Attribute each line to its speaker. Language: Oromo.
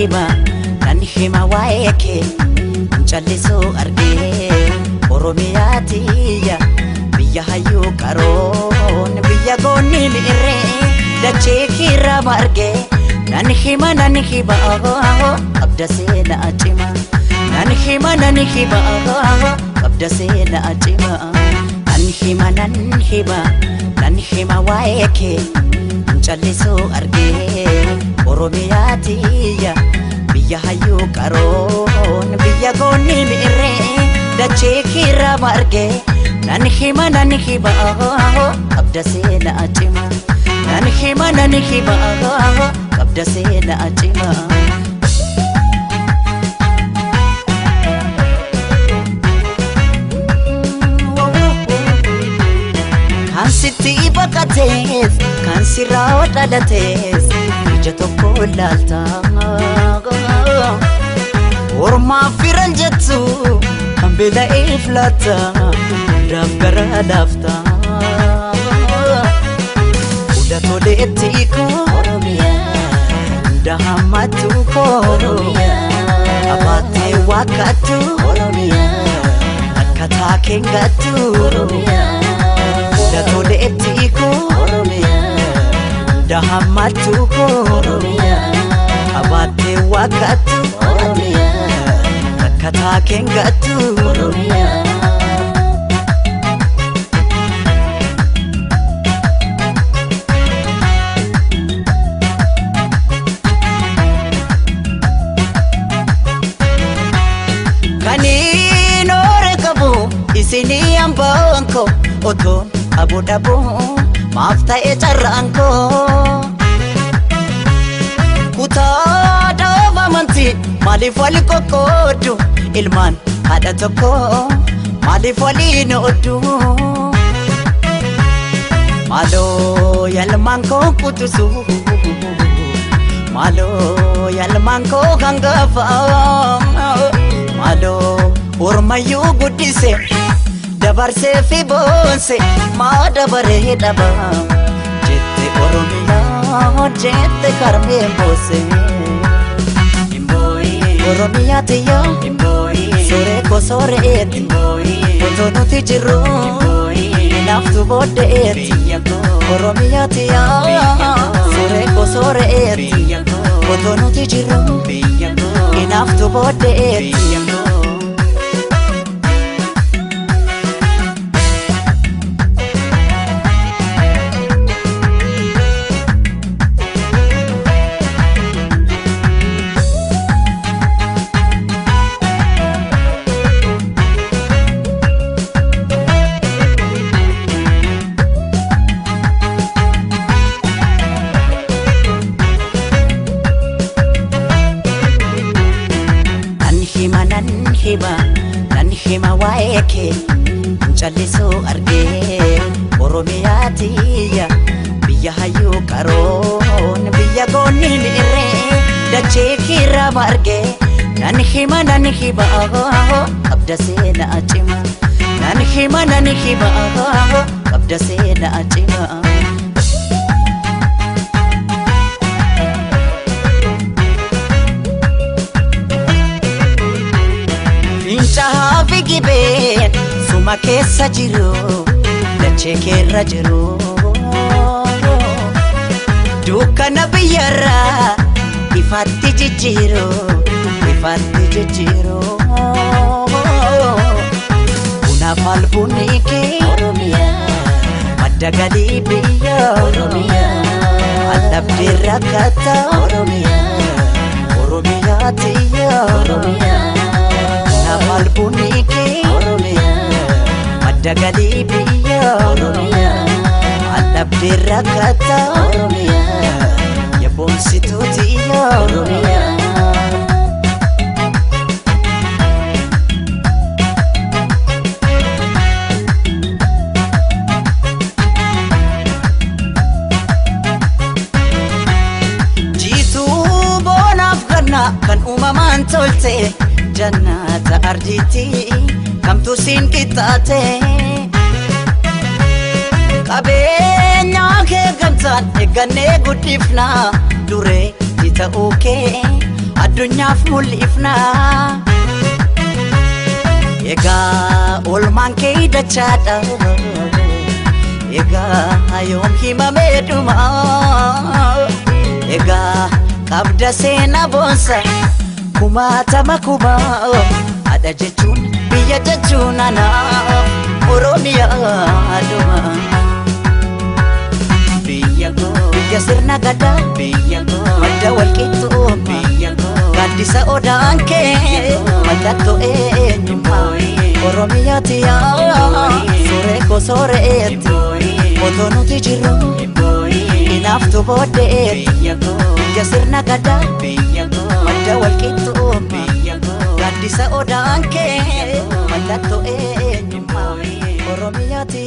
Speaker 1: hima waeke Nchallisu argee Oromiyaatiyya Biyya hayyuu qaroon Biyya goonni mi'irree Dachee kirra margee Nan hima Qabda seenaa cima Nan hima Qabda seenaa cima Nan hima waeke Nchallisu argee Oromiyaatiyya Biyya hayyuu qaroon Biyya goonni mi'irree Dachee kirra margee Nan hima Qabda seenaa cima Nan hima Qabda seenaa cima Kan sitti baqatees Kan sirraa dhalatees Ija tokko laaltaa Ormaaf firan jettu Kan beela'eef laata Hundaaf gara laaftaa Hunda toleetti koo Hunda hammattu koo Abaatee wakkattu Akkataa keengattu Hunda toleetti koo Hunda hammattu koo Abaatee wakkattu Akkataa keengattu Kaniin oore qabu isinii hambaan koo Otoon aboo dhabuu maaf ta'e carraan koo Kutaa dhaaba amantii maaliif wal qoqqooddu Ilmaan haadha tokko maaliif waliin ooddu Maaloo yaalmaan koo kutusu Maaloo yaalmaan koo hangafa Maaloo ormayyuu guddise Dabarsee fi boonse maa dabaree dhaba Jette Oromiyaa jette karmeen boose Oromiyaatiyya Sooree ko sooreetti Otoo nuti jirru Naaftu booddeetti Oromiyaatiyya Sooree ko sooreetti Otoo nuti jirru Naaftu booddeetti Nan hima waeke Nchallisu argee Oromiyaatiyya Biyya hayyuu qaroon Biyya goonni mi'irree Dachee kirra margee Nan hima Qabda seenaa cima Nan hima Qabda seenaa cima Fincaa'aa fi gibeen suma keessa jiru Dachee keerra jiru Dukkana biyyarraa ifaatti jijjiiru Kunaaf albuunni kee Madda galii biyya Allabdee rakkata Oromiyaatiyya Albuunni kee Madda galii biyya Allabdee rakkata Yaboonsituutiyya Jiituu boonaaf ganna kan uumamaan tolte Jannata arjiiti kamtu siin qixxaate Qabeenyaa kee gamtaan eeggannee guddifna Duree ta'uu kee addunyaaf mul'ifna egaa olmaan kee dachaadha egaa yoom himamee dhuma egaa qabda seenaa boonsa kumaatama kumaa haadha jechuun biyya jechuun ana Oromiyaa dhuma biyya sirna gadaa madda walqixxuu gaaddisa odaan kee mallattoo eenyummaa Oromiyaati suuree koo sooreetti otoo nuti jirru hinaaftu booddeetti biyya sirna gadaa madda walqixxuu gaaddisa odaan kee mallattoo eenyummaa Oromiyaati